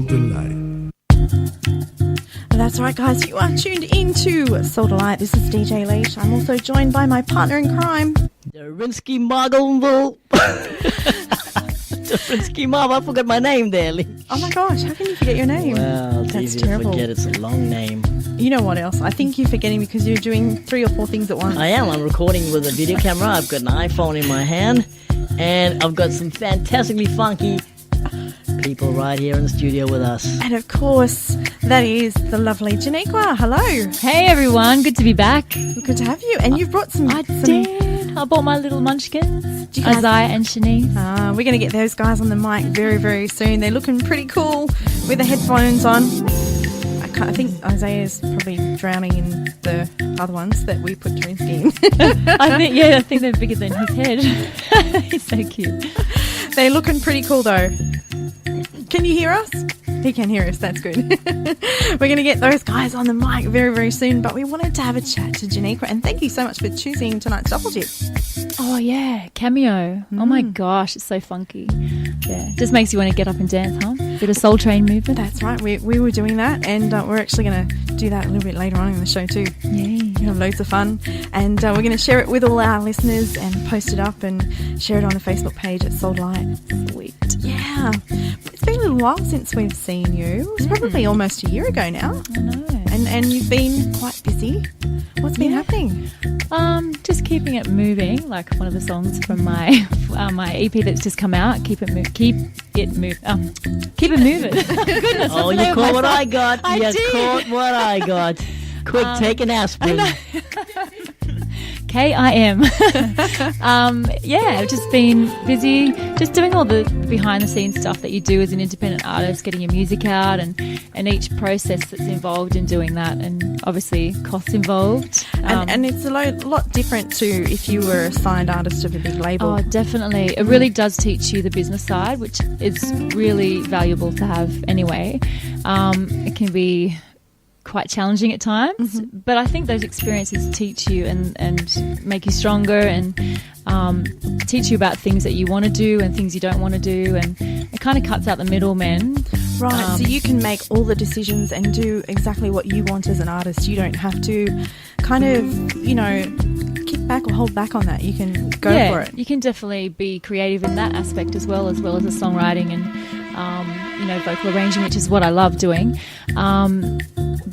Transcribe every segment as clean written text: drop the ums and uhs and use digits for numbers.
Delight. That's right, guys. You are tuned into Soul Delight. This is DJ Liche. I'm also joined by my partner in crime, Darinski Moggle. Darinski Mob. I forgot my name there, Lee. Oh my gosh, how can you forget your name? Well, it's That's easy terrible. to forget. It's a long name. You know what else? I think you're forgetting because you're doing 3 or 4 things at once. I am. I'm recording with a video camera. I've got an iPhone in my hand. And I've got some fantastically funky people right here in the studio with us. And of course, that is the lovely Jeniqua. Hello. Hey everyone, good to be back. Good to have you. And you've brought some... I bought my little munchkins, Do you guys- Isaiah and Shanice. We're going to get those guys on the mic very, very soon. They're looking pretty cool with the headphones on. I think Isaiah's probably drowning in the other ones that we put Darinski in. I think they're bigger than his head. He's so cute. They're looking pretty cool though. Can you hear us? He can hear us, that's good. We're going to get those guys on the mic very, very soon, but we wanted to have a chat to Jeniqua, and thank you so much for choosing tonight's Double Tip. Oh yeah, Cameo. Oh my gosh, it's so funky. Yeah, just makes you want to get up and dance, huh? Bit of Soul Train movement. That's right, we were doing that, and we're actually going to do that a little bit later on in the show too. Yay. We have loads of fun, and we're going to share it with all our listeners and post it up and share it on the Facebook page at Soul Light. Sweet. Yeah, it's been a little while since we've seen you. It was probably almost a year ago now. I know. And you've been quite busy. What's been happening? Just keeping it moving, like one of the songs from my my EP that's just come out. Keep it moving. Goodness. Oh, you caught what I got. I You did. caught what I got. Quick, take an aspirin. KIM. I've just been busy just doing all the behind the scenes stuff that you do as an independent artist, getting your music out and each process that's involved in doing that, and obviously costs involved. And it's a lot different to if you were a signed artist of a big label. Oh, definitely. It really does teach you the business side, which is really valuable to have anyway. It can be quite challenging at times, but I think those experiences teach you and make you stronger, and teach you about things that you want to do and things you don't want to do, and it kind of cuts out the middlemen. Right, so you can make all the decisions and do exactly what you want as an artist. You don't have to kind of, kick back or hold back on that. You can go for it. You can definitely be creative in that aspect as well as the songwriting and vocal arranging, which is what I love doing.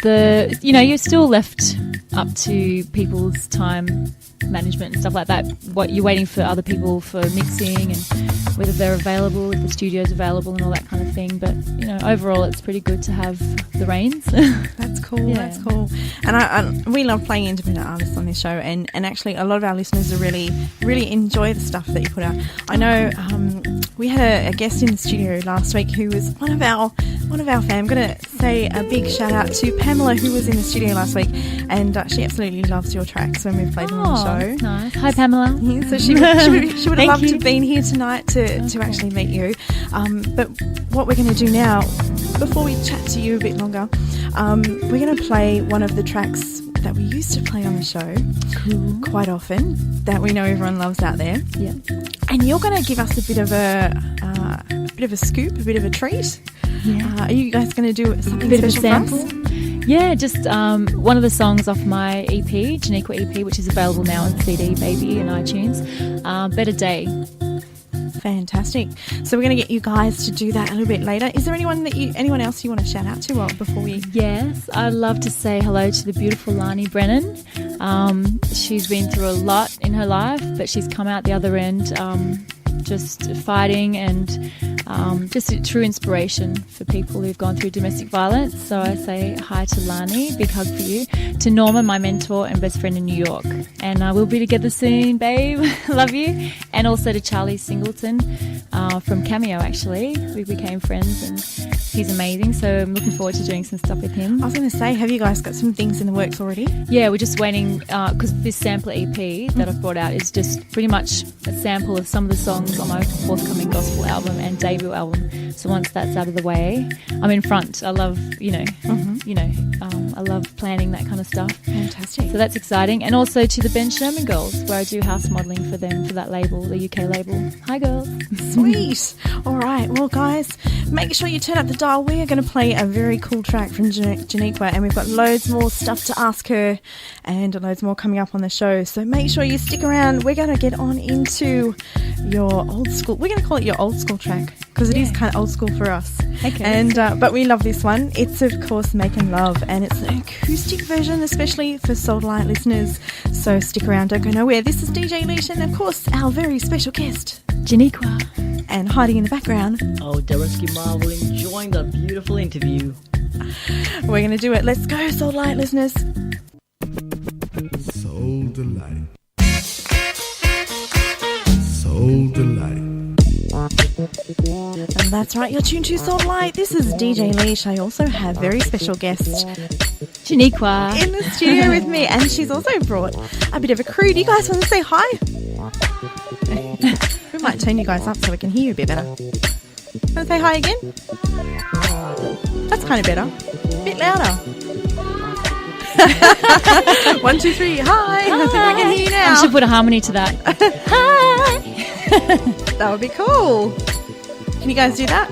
You're still left up to people's time management and stuff like that. What you're waiting for other people for mixing and whether they're available, if the studio's available and all that kind of thing. But overall, it's pretty good to have the reins. That's cool. Yeah. That's cool. And we love playing independent artists on this show, and actually a lot of our listeners are really enjoy the stuff that you put out. I know we had a guest in the studio last week who was one of our fans. I'm going to say a big shout out to Pamela, who was in the studio last week, and she absolutely loves your tracks when we've played them on the show. That's nice. Hi, Pamela. Yeah, so she would have Thank loved to you. have been here tonight to actually meet you. But what we're going to do now, before we chat to you a bit longer, we're going to play one of the tracks that we used to play on the show quite often, that we know everyone loves out there. Yeah. And you're going to give us a bit of a scoop, a bit of a treat. Yeah. Are you guys going to do something A bit of a special for sample. us? Yeah, just one of the songs off my EP, Jeniqua EP, which is available now on cdbaby and iTunes. Better Day. Fantastic. So we're going to get you guys to do that a little bit later. Is there anyone else you want to shout out to before we... Yes, I'd love to say hello to the beautiful Lani Brennan. She's been through a lot in her life, but she's come out the other end just fighting, and just a true inspiration for people who've gone through domestic violence. So I say hi to Lani, big hug for you. To Norma, my mentor and best friend in New York. And we'll be together soon, babe. Love you. And also to Charlie Singleton from Cameo, actually. We became friends and he's amazing. So I'm looking forward to doing some stuff with him. I was going to say, have you guys got some things in the works already? Yeah, we're just waiting because this sampler EP that I've brought out is just pretty much a sample of some of the songs on my forthcoming gospel album and debut album. So once that's out of the way, I'm in front. I love, I love planning that kind of stuff. Fantastic. So that's exciting. And also to the Ben Sherman Girls, where I do house modelling for them, for that label, the UK label. Hi, girls. Sweet. All right. Well, guys, make sure you turn up the dial. We are going to play a very cool track from Jeniqua, and we've got loads more stuff to ask her and loads more coming up on the show. So make sure you stick around. We're going to get on into your old school. We're going to call it your old school track because it is kind of old school for us. Okay. And but we love this one. It's of course Making Love, and it's an acoustic version, especially for Soul Light listeners. So stick around, don't go nowhere. This is DJ Liche, and of course our very special guest Jeniqua. And hiding in the background, Darinski Marvel, enjoying the beautiful interview. we're going to do it. Let's go, Soul Light listeners. Soul Delight. Soul Delight. And that's right, you're tuned to Soul Light. This is DJ Liche. I also have very special guest Jeniqua. in the studio with me, and she's also brought a bit of a crew. Do you guys want to say hi? We might turn you guys up so we can hear you a bit better. Want to say hi again? That's kind of better. A bit louder. 1, 2, 3, hi. I think I can hear you now. I should put a harmony to that. Hi. That would be cool. Can you guys do that?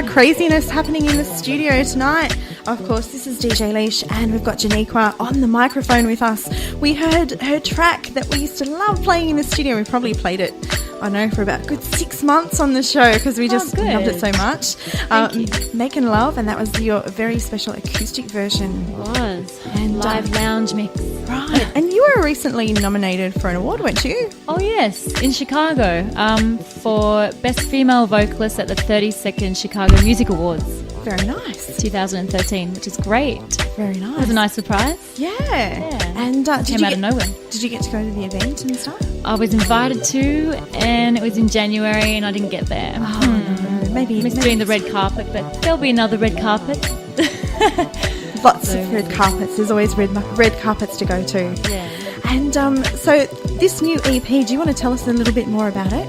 Craziness happening in the studio tonight. Of course, this is DJ Liche, and we've got Jeniqua on the microphone with us. We heard her track that we used to love playing in the studio. We probably played it, I know, for about a good 6 months on the show because we just loved it so much. Making Love, and that was your very special acoustic version. It was. And live lounge mix. Right. And you were recently nominated for an award, weren't you? Oh, yes, in Chicago for Best Female Vocalist at the 32nd Chicago Music Awards. Very nice. 2013, which is great. Very nice. It was a nice surprise. Yeah. And Came out of nowhere. Did you get to go to the event and stuff? I was invited to, and it was in January, and I didn't get there. Oh, no. Maybe. Missed doing the red carpet, but there'll be another red carpet. Lots of red carpets. There's always red carpets to go to. Yeah. And so this new EP, do you want to tell us a little bit more about it?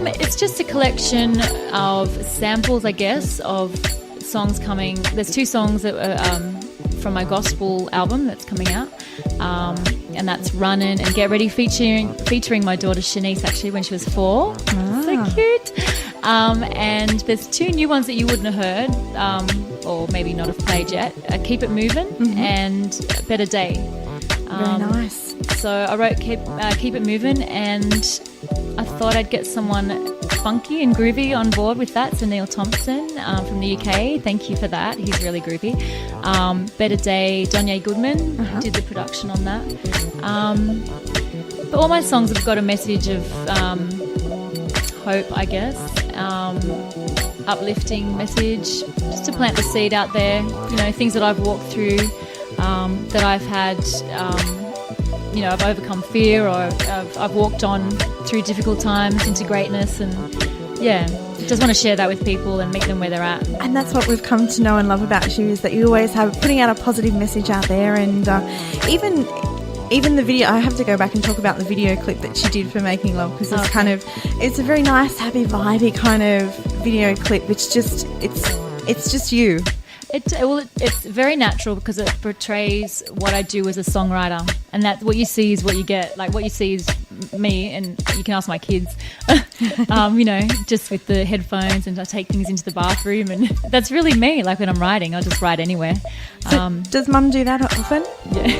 It's just a collection of samples, I guess, of songs coming. There's 2 songs that are from my gospel album that's coming out, and that's Runnin' and Get Ready, featuring my daughter Shanice, actually, when she was 4. So cute. And there's 2 new ones that you wouldn't have heard, or maybe not have played yet. Keep It Moving and Better Day. Very nice. So I wrote Keep It Moving, and I thought I'd get someone funky and groovy on board with that. So Neil Tomo from the UK, thank you for that. He's really groovy. Better Day, Donye Goodman did the production on that. But all my songs have got a message of hope, I guess. Uplifting message, just to plant the seed out there. You know, things that I've walked through, that I've had. I've overcome fear, or I've walked on through difficult times into greatness, and just want to share that with people and meet them where they're at. And that's what we've come to know and love about you, is that you always have putting out a positive message out there. And even the video, I have to go back and talk about the video clip that she did for Making Love, because it's a very nice, happy, vibey kind of video clip, which just it's just you. It's very natural because it portrays what I do as a songwriter, and that what you see is what you get. Like, what you see is me, and you can ask my kids, just with the headphones, and I take things into the bathroom, and that's really me. Like when I'm writing, I'll just write anywhere. So does Mum do that often? Yeah.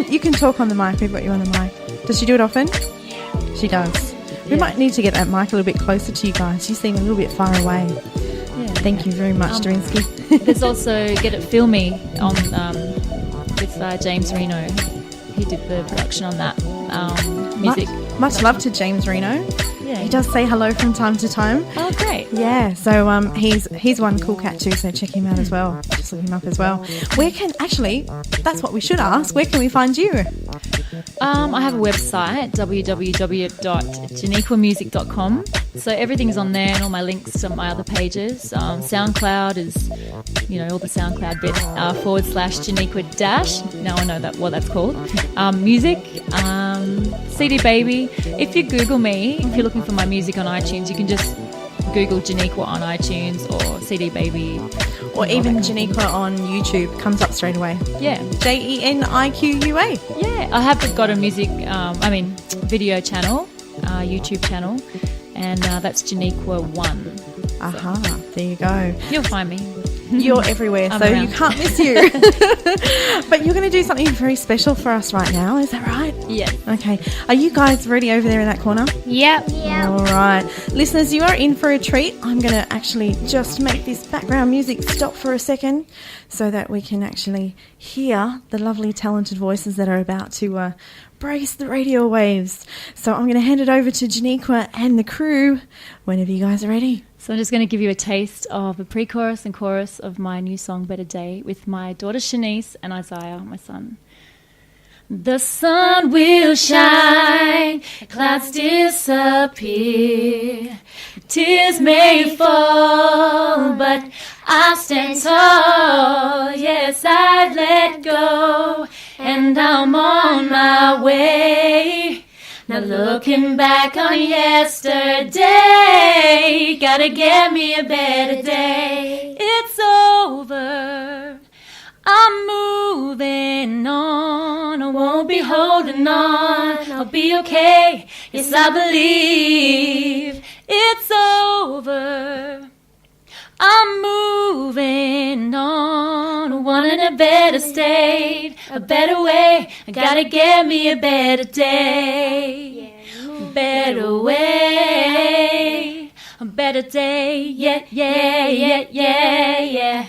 you can talk on the mic. We've got you on the mic. Does she do it often? Yeah. She does. We might need to get that mic a little bit closer to you guys. You seem a little bit far away. Yeah. Thank you very much, Darinski. There's also Get It Feel Me on with James Reno. He did the production on that music. Much love to James Reno. Yeah. He does say hello from time to time. Oh, great. Yeah, so he's one cool cat too, so check him out as well. Just look him up as well. That's what we should ask. Where can we find you? I have a website, www.jeniquamusic.com. So everything's on there and all my links to my other pages. SoundCloud is, all the SoundCloud bit, /Jeniqua dash. Now I know what that's called. Music, cdbaby. If you Google me, if you're looking for my music on iTunes, you can just Google Jeniqua on iTunes or cdbaby. Or even Jeniqua on YouTube comes up straight away. Yeah. Jeniqua. Yeah, I have got a video channel, YouTube channel, and that's Jeniqua 1. Aha, there you go. You'll find me. You're everywhere, so around. you can't miss you. But you're going to do something very special for us right now, is that right? Yeah. Okay. Are you guys ready over there in that corner? Yep. All right. Listeners, you are in for a treat. I'm going to actually just make this background music stop for a second so that we can actually hear the lovely, talented voices that are about to brace the radio waves. So I'm going to hand it over to Jeniqua and the crew whenever you guys are ready. So I'm just going to give you a taste of a pre-chorus and chorus of my new song, Better Day, with my daughter Shanice and Isaiah, my son. The sun will shine, clouds disappear, tears may fall, but I stand tall. Yes, I've let go, and I'm on my way. Now looking back on yesterday, gotta get me a better day. It's over, I'm moving on, I won't be holding on, I'll be okay, yes I believe. It's over, I'm moving on, wanting a better state, a better way, I gotta get me a better day. Better way, a better day, yeah, yeah, yeah, yeah, yeah.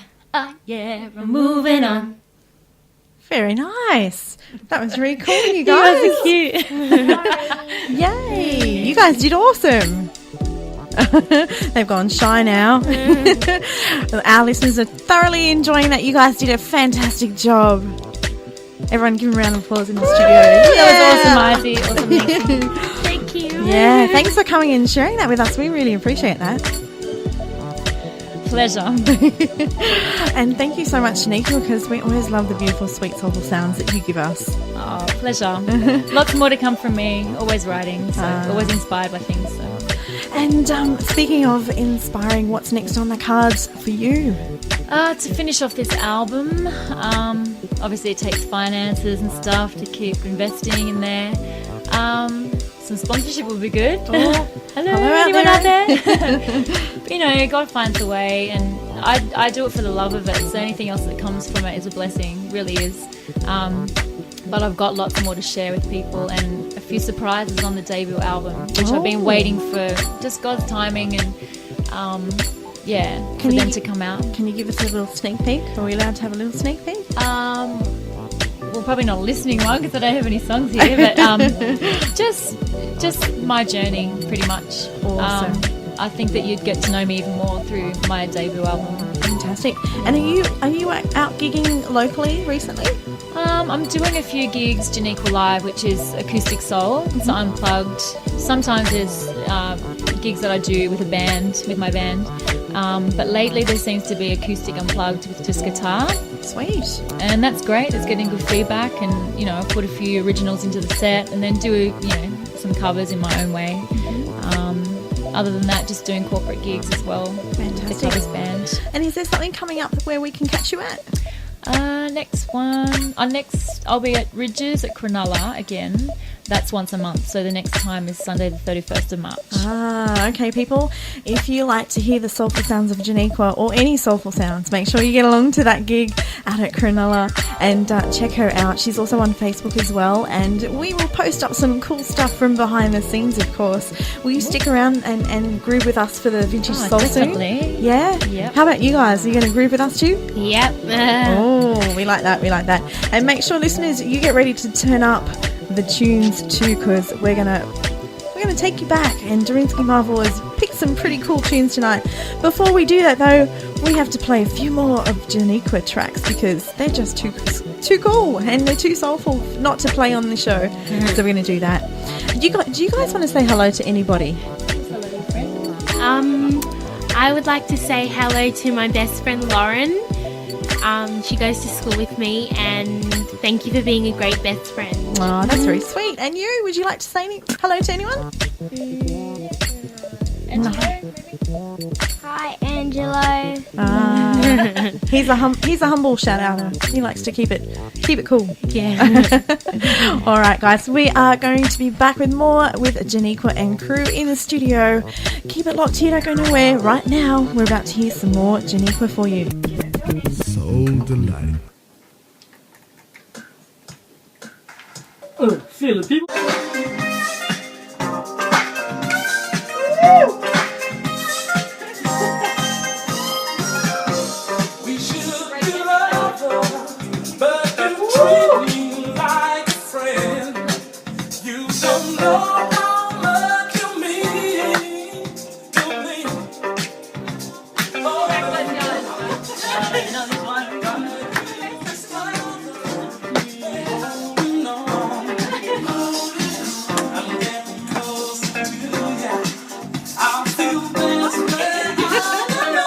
Yeah, I'm moving on. Very nice. That was really cool, you guys. You guys are cute. Yay. You guys did awesome. They've gone shy now. Our listeners are thoroughly enjoying that. You guys did a fantastic job. Everyone give a round of applause in the studio. That was awesome, Ivy. Awesome. Thank you. Yeah, thanks for coming and sharing that with us. We really appreciate that. Pleasure. And thank you so much, Jeniqua, because we always love the beautiful, sweet, soulful sounds that you give us. Oh, pleasure. Lots more to come from me. Always writing, so always inspired by things. So. And speaking of inspiring, what's next on the cards for you? To finish off this album, obviously it takes finances and stuff to keep investing in there. Some sponsorship would be good. Oh, hello out anyone there. out there? But, God finds a way, and I do it for the love of it. So anything else that comes from it is a blessing, really is. But I've got lots more to share with people, and a few surprises on the debut album, which I've been waiting for, just God's timing, and for them to come out. Can you give us a little sneak peek? Are we allowed to have a little sneak peek? Well, probably not a listening one because I don't have any songs here, but just my journey, pretty much. Awesome. I think that you'd get to know me even more through my debut album. Fantastic. And are you out gigging locally recently? I'm doing a few gigs, Jeniqua Live, which is acoustic soul, so unplugged. Sometimes there's gigs that I do with my band. But lately there seems to be acoustic unplugged with just guitar. Sweet. And that's great. It's getting good feedback, and I put a few originals into the set, and then do some covers in my own way. Other than that, just doing corporate gigs as well. Fantastic. The covers band. And is there something coming up where we can catch you at? Next I'll be at Ridges at Cronulla again. That's once a month, so the next time is Sunday the 31st of March. Okay, people. If you like to hear the soulful sounds of Jeniqua or any soulful sounds, make sure you get along to that gig out at Cronulla and check her out. She's also on Facebook as well, and we will post up some cool stuff from behind the scenes, of course. Will you stick around and groove with us for the Vintage Soul definitely. soon? Yeah? Yep. How about you guys? Are you going to groove with us too? Yep. Oh, we like that. And make sure, listeners, you get ready to turn up the tunes too, because we're gonna take you back, and Darinski Marvel has picked some pretty cool tunes tonight. Before we do that though, we have to play a few more of Jeniqua tracks because they're just too too cool and they're too soulful not to play on the show. So we're going to do that. Do you guys want to say hello to anybody? I would like to say hello to my best friend Lauren. She goes to school with me, and thank you for being a great best friend. Oh, that's very sweet. And you, would you like to say hello to anyone? Hi, Angelo. He's a humble shout outer. He likes to keep it cool. Yeah. All right, guys, we are going to be back with more with Jeniqua and crew in the studio. Keep it locked here, don't go nowhere. Right now, we're about to hear some more Jeniqua for you. Soul Delight. Feel it, people. We should be lovers, but you treat me like a friend. You don't know how much you mean to me. Oh, I'm getting close to you. I feel this way.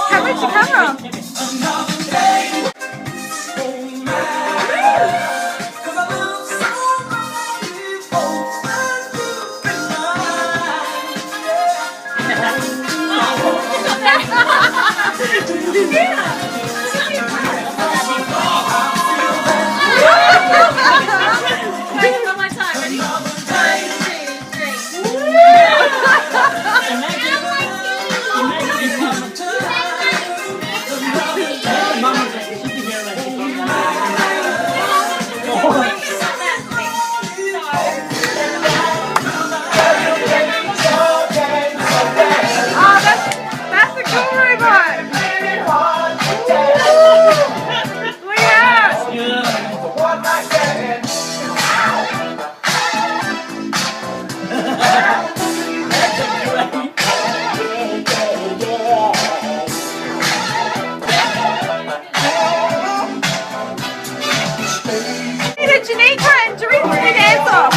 Camera to camera. Another day. Oh, man. 'Cause I love somebody folks and you've been That's a cool robot. Jeniqua and Darinski dance off.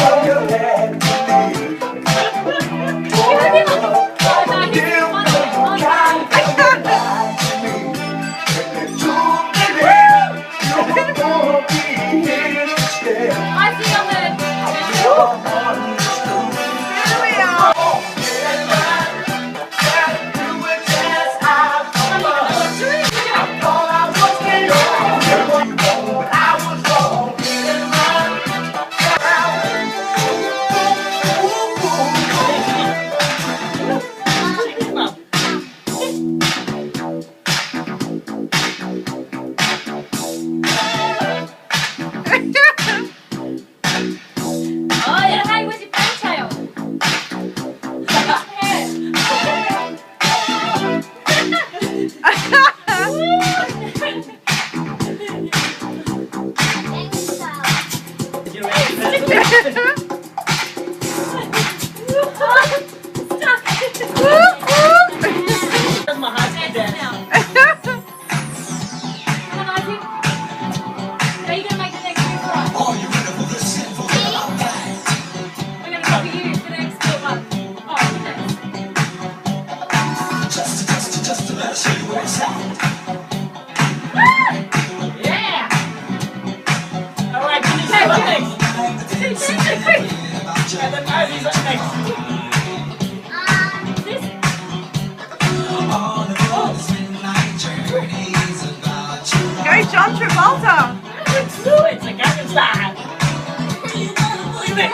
John Travolta. Let's do it. It's like I'm inside. What do you think?